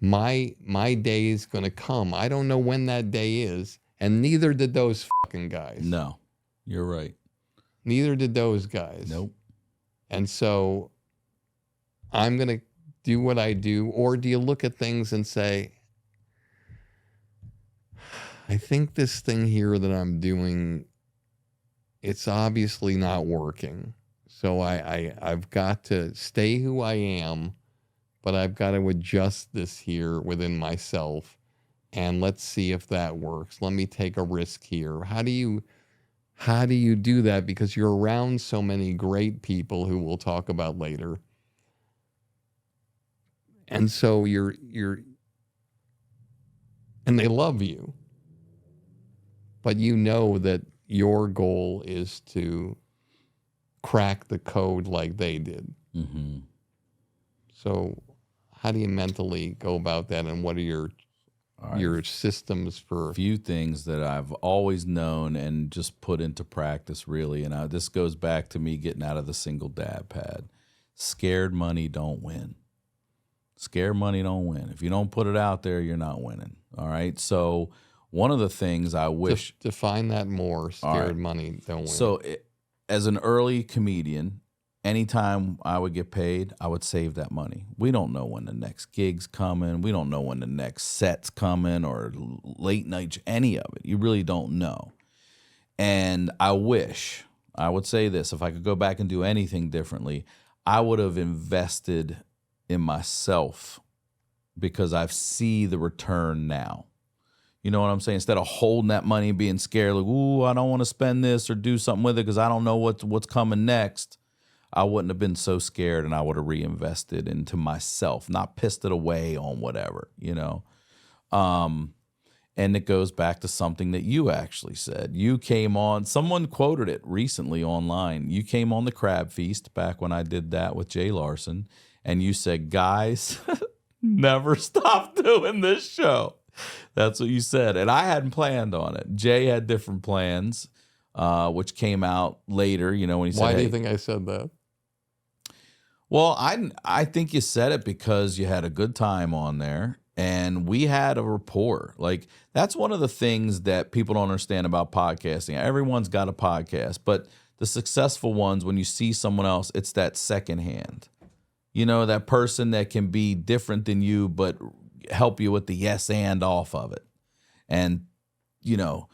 my day is going to come. I don't know when that day is, and neither did those fucking guys. No, you're right. Neither did those guys. Nope. And so I'm going to do what I do. Or do you look at things and say, I think this thing here that I'm doing, it's obviously not working. So I've got to stay who I am, but I've got to adjust this here within myself. And let's see if that works. Let me take a risk here. How do you do that? Because you're around so many great people who we'll talk about later. And so you're and they love you. But you know that your goal is to crack the code like they did. Mm-hmm. So how do you mentally go about that, and what are your systems for? A few things that I've always known and just put into practice, really, and this goes back to me getting out of the single dad pad. Scared money don't win. Scared money don't win. If you don't put it out there, you're not winning. All right. So one of the things I wish define that more. Scared money don't win. So as an early comedian, anytime I would get paid, I would save that money. We don't know when the next gig's coming. We don't know when the next set's coming or late night, any of it. You really don't know. And I would say this, if I could go back and do anything differently, I would have invested in myself because I see the return now. You know what I'm saying? Instead of holding that money and being scared, like, ooh, I don't want to spend this or do something with it because I don't know what's coming next, I wouldn't have been so scared, and I would have reinvested into myself, not pissed it away on whatever, you know? And it goes back to something that you actually said. You came on, someone quoted it recently online. You came on the Crab Feast back when I did that with Jay Larson, and you said, guys, never stop doing this show. That's what you said. And I hadn't planned on it. Jay had different plans, which came out later, you know, when he said, why do you think I said that? Well, I think you said it because you had a good time on there and we had a rapport. Like, that's one of the things that people don't understand about podcasting. Everyone's got a podcast, but the successful ones, when you see someone else, it's that second hand. You know, that person that can be different than you, but help you with the yes and off of it. And, you know,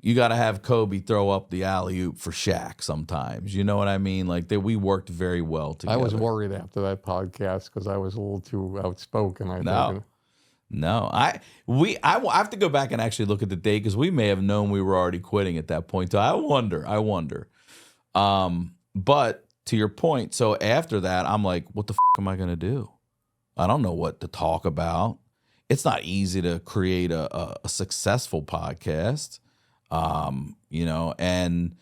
you got to have Kobe throw up the alley-oop for Shaq sometimes. You know what I mean? Like, we worked very well together. I was worried after that podcast because I was a little too outspoken, I think. No, I have to go back and actually look at the date because we may have known we were already quitting at that point. So I wonder. But to your point, so after that, I'm like, what the am I going to do? I don't know what to talk about. It's not easy to create a successful podcast, you know, and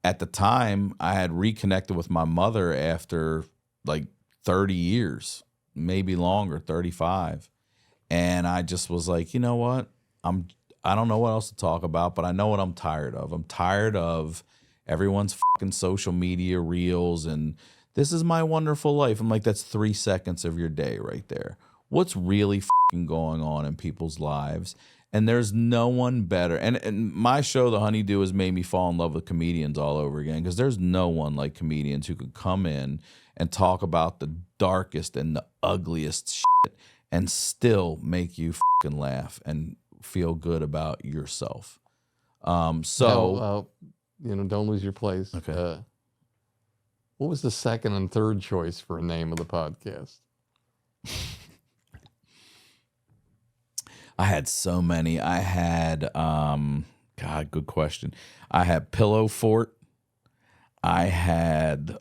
at the time I had reconnected with my mother after like 30 years, maybe longer, 35. And I just was like, you know what? I don't know what else to talk about, but I know what I'm tired of. I'm tired of everyone's fucking social media reels and this is my wonderful life. I'm like, that's 3 seconds of your day right there. What's really fucking going on in people's lives? And there's no one better. And my show, The Honeydew, has made me fall in love with comedians all over again because there's no one like comedians who could come in and talk about the darkest and the ugliest shit and still make you fucking laugh and feel good about yourself. You know, don't lose your place. Okay. What was the second and third choice for a name of the podcast? I had so many. I had, God, good question. I had Pillow Fort. I had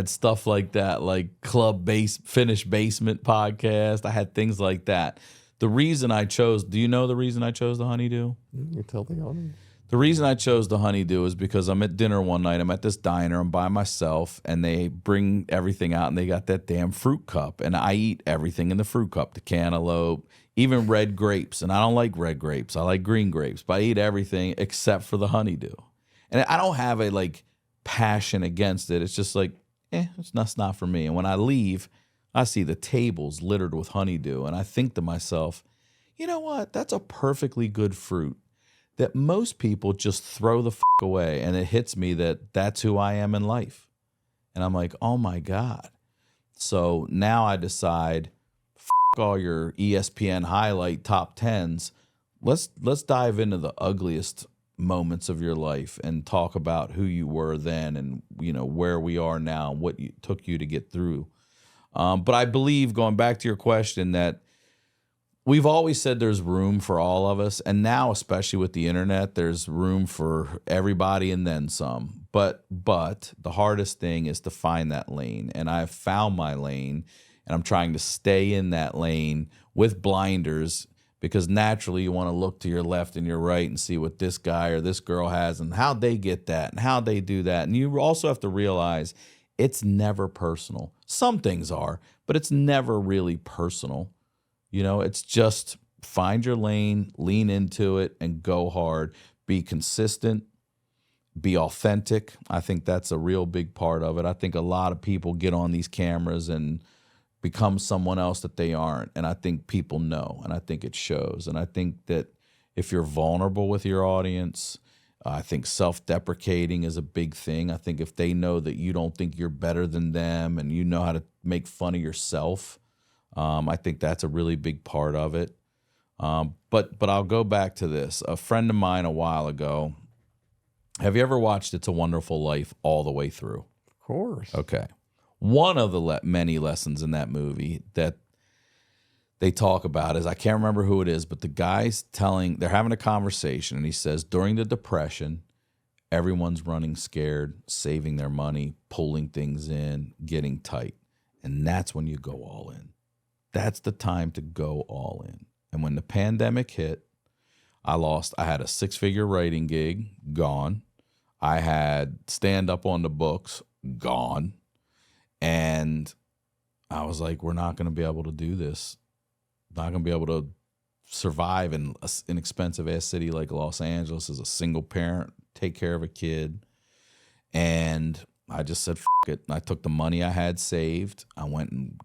stuff like that, like Finished Basement podcast. I had things like that. The reason I chose, do you know the reason I chose The Honeydew? You tell the audience. The reason I chose The Honeydew is because I'm at dinner one night. I'm at this diner. I'm by myself, and they bring everything out, and they got that damn fruit cup, and I eat everything in the fruit cup, the cantaloupe, even red grapes, and I don't like red grapes. I like green grapes, but I eat everything except for the honeydew. And I don't have a, like, passion against it. It's just like, that's not for me. And when I leave, I see the tables littered with honeydew, and I think to myself, you know what? That's a perfectly good fruit that most people just throw the away. And it hits me that that's who I am in life. And I'm like, oh my God. So now I decide, all your ESPN highlight top 10s. Let's dive into the ugliest moments of your life and talk about who you were then and, you know, where we are now, what took you to get through. But I believe, going back to your question, that we've always said there's room for all of us. And now, especially with the internet, there's room for everybody and then some. But the hardest thing is to find that lane. And I've found my lane, and I'm trying to stay in that lane with blinders because naturally you want to look to your left and your right and see what this guy or this girl has and how they get that and how they do that. And you also have to realize it's never personal. Some things are, but it's never really personal. You know, it's just find your lane, lean into it, and go hard. Be consistent, be authentic. I think that's a real big part of it. I think a lot of people get on these cameras and become someone else that they aren't. And I think people know, and I think it shows. And I think that if you're vulnerable with your audience, I think self-deprecating is a big thing. I think if they know that you don't think you're better than them and you know how to make fun of yourself, I think that's a really big part of it. But I'll go back to this. A friend of mine a while ago, have you ever watched It's a Wonderful Life all the way through? Of course. Okay. One of the many lessons in that movie that they talk about is, I can't remember who it is, but the guy's they're having a conversation, and he says, during the Depression, everyone's running scared, saving their money, pulling things in, getting tight. And that's when you go all in. That's the time to go all in. And when the pandemic hit, I had a 6-figure writing gig, gone. I had stand up on the books, gone. And I was like, we're not going to be able to do this. Not going to be able to survive in an expensive-ass city like Los Angeles as a single parent, take care of a kid. And I just said, F it. And I took the money I had saved. I went and,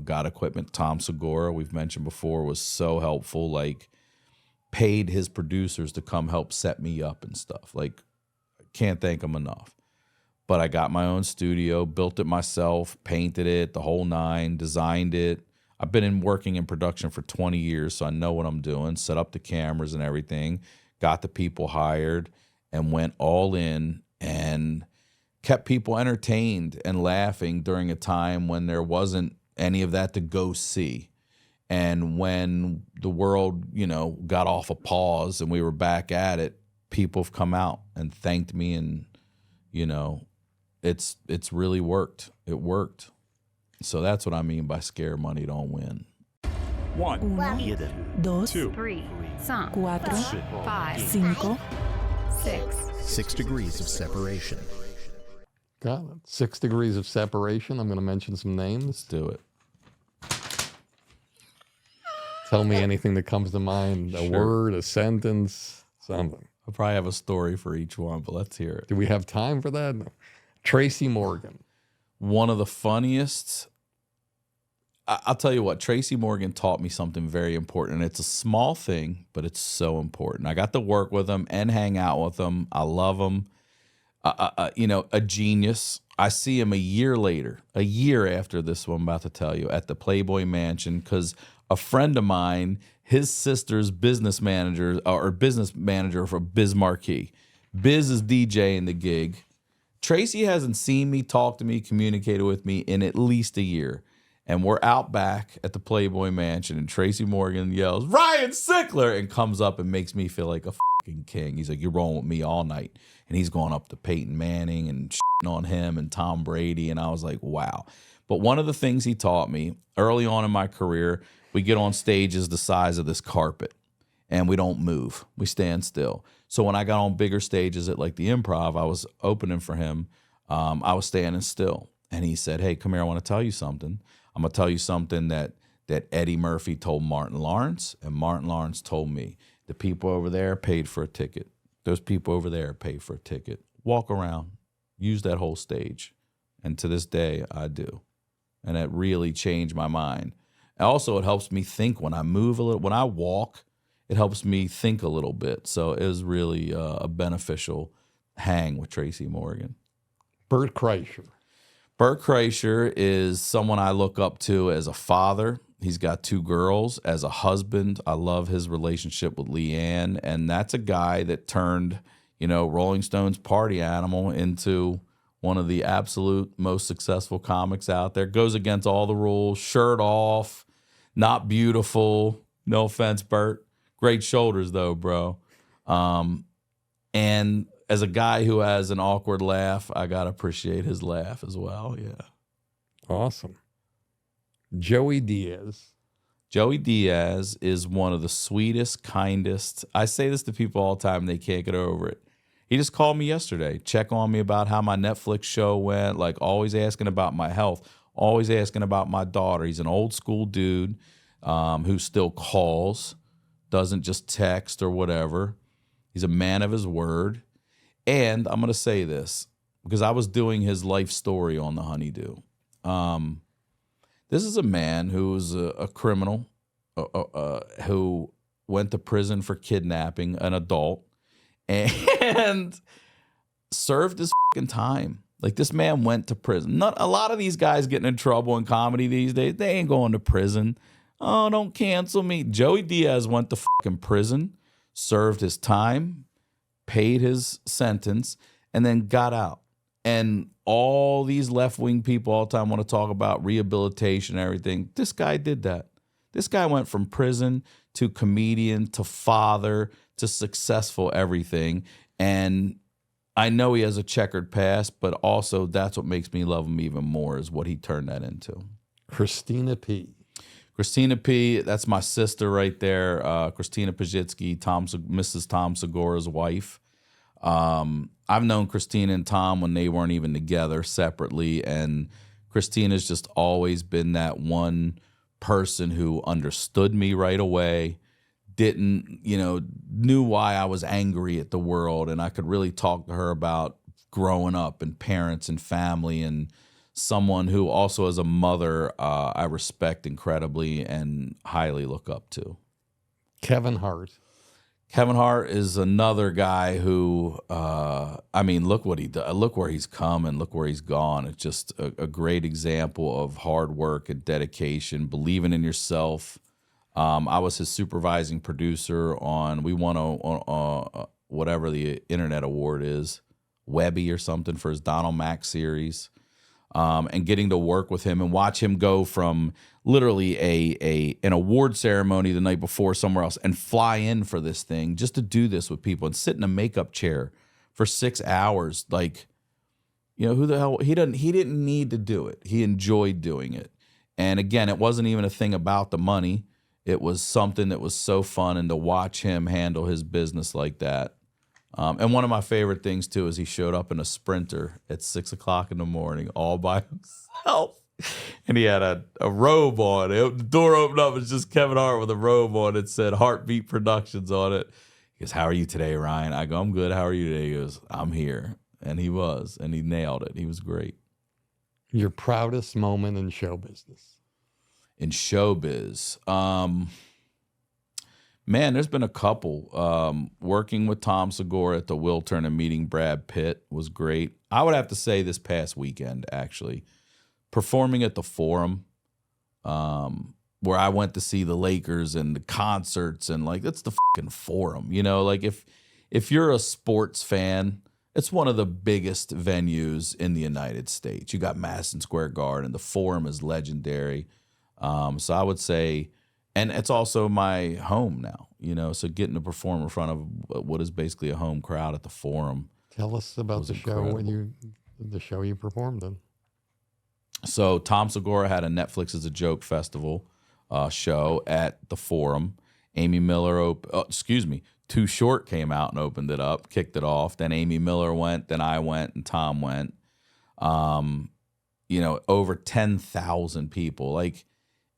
got equipment. Tom Segura, we've mentioned before, was so helpful, like paid his producers to come help set me up and stuff. Like, I can't thank him enough. But I got my own studio, built it myself, painted it, the whole nine, designed it. I've been working in production for 20 years, so I know what I'm doing, set up the cameras and everything, got the people hired, and went all in and kept people entertained and laughing during a time when there wasn't any of that to go see. And when the world, got off a pause and we were back at it, people have come out and thanked me, and, it's really worked. It worked. So that's what I mean by scare money don't win. 1, 2, 3, 4, 5, 5, 6. 6 degrees of separation. Got it. 6 degrees of separation. I'm going to mention some names. Let's do it. Tell me anything that comes to mind. A Sure. word, a sentence, something. I'll probably have a story for each one, but let's hear it. Do we have time for that? No. Tracy Morgan. One of the funniest. I'll tell you what, Tracy Morgan taught me something very important. It's a small thing, but it's so important. I got to work with him and hang out with him. I love him. A genius. I see him a year later, a year after this one I'm about to tell you, at the Playboy Mansion, because a friend of mine, his sister's business manager for Biz Marquee. Biz is DJing the gig. Tracy hasn't seen me, talked to me, communicated with me in at least a year. And we're out back at the Playboy Mansion, and Tracy Morgan yells, "Ryan Sickler!" and comes up and makes me feel like a fucking king. He's like, "You're rolling with me all night." And he's going up to Peyton Manning and shitting on him and Tom Brady. And I was like, wow. But one of the things he taught me early on in my career, we get on stages the size of this carpet, and we don't move. We stand still. So when I got on bigger stages at like the Improv, I was opening for him. I was standing still. And he said, "Hey, come here. I want to tell you something. I'm going to tell you something that Eddie Murphy told Martin Lawrence, and Martin Lawrence told me. The people over there paid for a ticket. Those people over there paid for a ticket. Walk around. Use that whole stage." And to this day, I do. And that really changed my mind. Also, it helps me think when I move a little. When I walk, it helps me think a little bit. So it was really a beneficial hang with Tracy Morgan. Bert Kreischer. Bert Kreischer is someone I look up to as a father. He's got 2 girls. As a husband, I love his relationship with Leanne. And that's a guy that turned, Rolling Stone's Party Animal into one of the absolute most successful comics out there. Goes against all the rules, shirt off, not beautiful. No offense, Bert. Great shoulders, though, bro. And as a guy who has an awkward laugh, I got to appreciate his laugh as well. Yeah. Awesome. Joey Diaz. Joey Diaz is one of the sweetest, kindest. I say this to people all the time, and they can't get over it. He just called me yesterday, check on me about how my Netflix show went, like always asking about my health, always asking about my daughter. He's an old school dude who still calls, doesn't just text or whatever. He's a man of his word. And I'm going to say this, because I was doing his life story on the Honeydew. This is a man who was a criminal who went to prison for kidnapping an adult and served his fucking time. Like, this man went to prison. Not a lot of these guys getting in trouble in comedy these days, they ain't going to prison. Oh, don't cancel me. Joey Diaz went to fucking prison, served his time, paid his sentence, and then got out. And all these left-wing people all the time want to talk about rehabilitation and everything. This guy did that. This guy went from prison to comedian to father to successful everything. And I know he has a checkered past, but also that's what makes me love him even more is what he turned that into. Christina P. Christina P, that's my sister right there. Christina Pajitsky, Mrs. Tom Segura's wife. I've known Christina and Tom when they weren't even together separately, and Christina's just always been that one person who understood me right away, knew why I was angry at the world, and I could really talk to her about growing up and parents and family, and someone who also as a mother I respect incredibly and highly look up to. Kevin Hart. Kevin Hart is another guy who, look what he does. Look where he's come and look where he's gone. It's just a great example of hard work and dedication, believing in yourself. I was his supervising producer we won a whatever the internet award is, Webby or something, for his Donald Mack series. And getting to work with him and watch him go from literally an award ceremony the night before somewhere else and fly in for this thing just to do this with people and sit in a makeup chair for 6 hours. Like, who the hell, he didn't need to do it. He enjoyed doing it. And again, it wasn't even a thing about the money. It was something that was so fun, and to watch him handle his business like that. And one of my favorite things, too, is he showed up in a Sprinter at 6 o'clock in the morning all by himself. And he had a robe on. The door opened up. It's just Kevin Hart with a robe on. It said Heartbeat Productions on it. He goes, "How are you today, Ryan?" I go, "I'm good. How are you today?" He goes, "I'm here." And he was. And he nailed it. He was great. Your proudest moment in show business? In showbiz? Man, there's been a couple. Working with Tom Segura at the Wiltern and meeting Brad Pitt was great. I would have to say this past weekend, actually, performing at the Forum, where I went to see the Lakers and the concerts, and like, that's the fucking Forum. Like if you're a sports fan, it's one of the biggest venues in the United States. You got Madison Square Garden. The Forum is legendary. So I would say. And it's also my home now, so getting to perform in front of what is basically a home crowd at the Forum. Tell us about the show you performed in. So Tom Segura had a Netflix as a Joke festival show at the Forum. Amy Miller, Too Short came out and opened it up, kicked it off. Then Amy Miller went, then I went, and Tom went. Over 10,000 people. Like,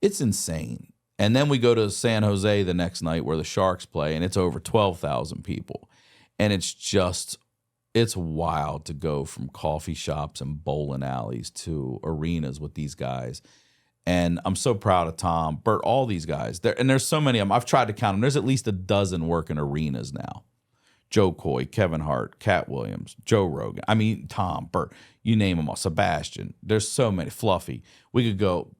it's insane. And then we go to San Jose the next night where the Sharks play, and it's over 12,000 people. And it's wild to go from coffee shops and bowling alleys to arenas with these guys. And I'm so proud of Tom, Bert, all these guys. There's so many of them. I've tried to count them. There's at least a dozen working arenas now. Joe Coy, Kevin Hart, Cat Williams, Joe Rogan. Tom, Bert, you name them all. Sebastian. There's so many. Fluffy. We could go.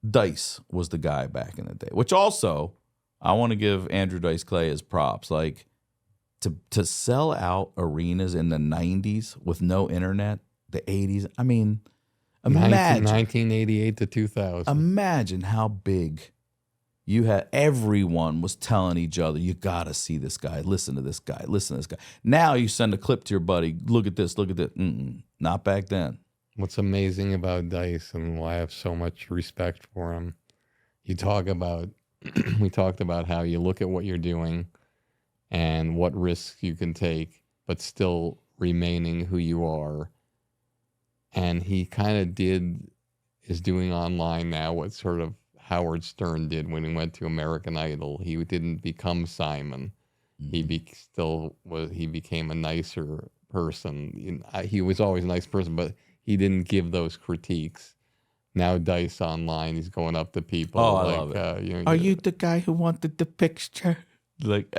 Dice was the guy back in the day, which also I want to give Andrew Dice Clay his props. Like, to sell out arenas in the 90s with no internet, the 80s. Imagine 1988 to 2000. Imagine how big you had. Everyone was telling each other, "You got to see this guy. Listen to this guy. Listen to this guy." Now you send a clip to your buddy. Look at this. Look at that. Not back then. What's amazing about Dice and why I have so much respect for him, you talk about, we talked about how you look at what you're doing and what risks you can take, but still remaining who you are. And he kind of is doing online now what sort of Howard Stern did when he went to American Idol. He didn't become Simon. He became a nicer person. He was always a nice person, but he didn't give those critiques. Now Dice online, he's going up to people. Oh, I love it. Are you the guy who wanted the picture? Like,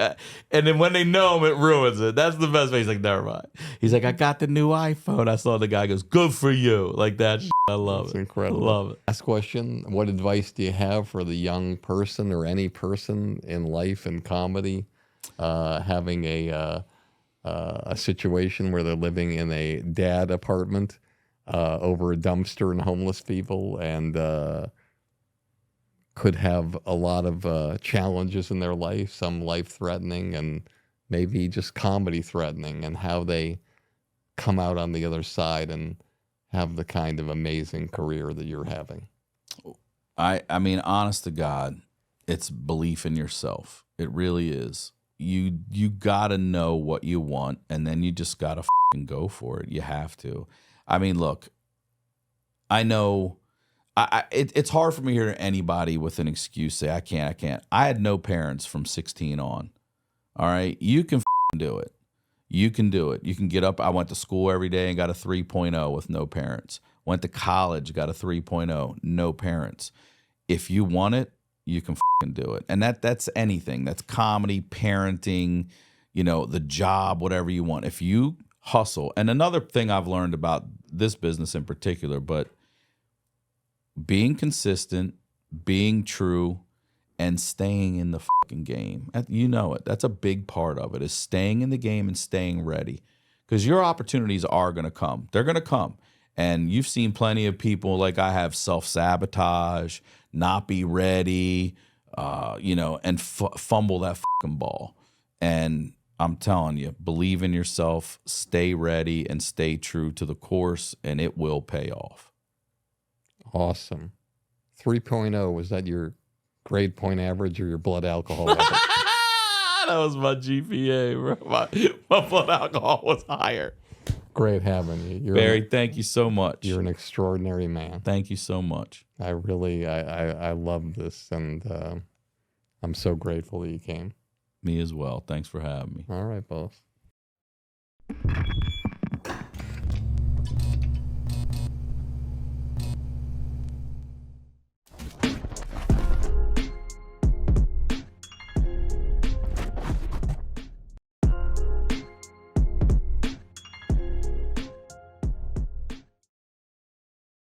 and then when they know him, it ruins it. That's the best way. He's like, never mind. He's like, I got the new iPhone. I saw the guy goes, good for you. Like that. I love it. It's incredible. I love it. Last question. What advice do you have for the young person or any person in life and comedy having a situation where they're living in a dad apartment over a dumpster and homeless people and could have a lot of challenges in their life, some life-threatening and maybe just comedy-threatening, and how they come out on the other side and have the kind of amazing career that you're having? I mean, honest to God, it's belief in yourself. It really is. You got to know what you want, and then you just got to fucking go for it. You have to. I mean, look, I know it's hard for me to hear anybody with an excuse say, I can't. I had no parents from 16 on. All right? You can do it. You can do it. You can get up. I went to school every day and got a 3.0 with no parents. Went to college, got a 3.0, no parents. If you want it, you can do it. And that's anything. That's comedy, parenting, the job, whatever you want. If you hustle. And another thing I've learned about this business in particular, but being consistent, being true, and staying in the fucking game. You know it. That's a big part of it, is staying in the game and staying ready. Because your opportunities are going to come. They're going to come. And you've seen plenty of people, like I have, self-sabotage, not be ready, and fumble that fucking ball. And I'm telling you, believe in yourself, stay ready, and stay true to the course, and it will pay off. Awesome. 3.0, was that your grade point average or your blood alcohol level? That was my GPA, bro. My blood alcohol was higher. Great having you. Barry, thank you so much. You're an extraordinary man. Thank you so much. I really, I love this, and I'm so grateful that you came. Me as well. Thanks for having me. All right, boss.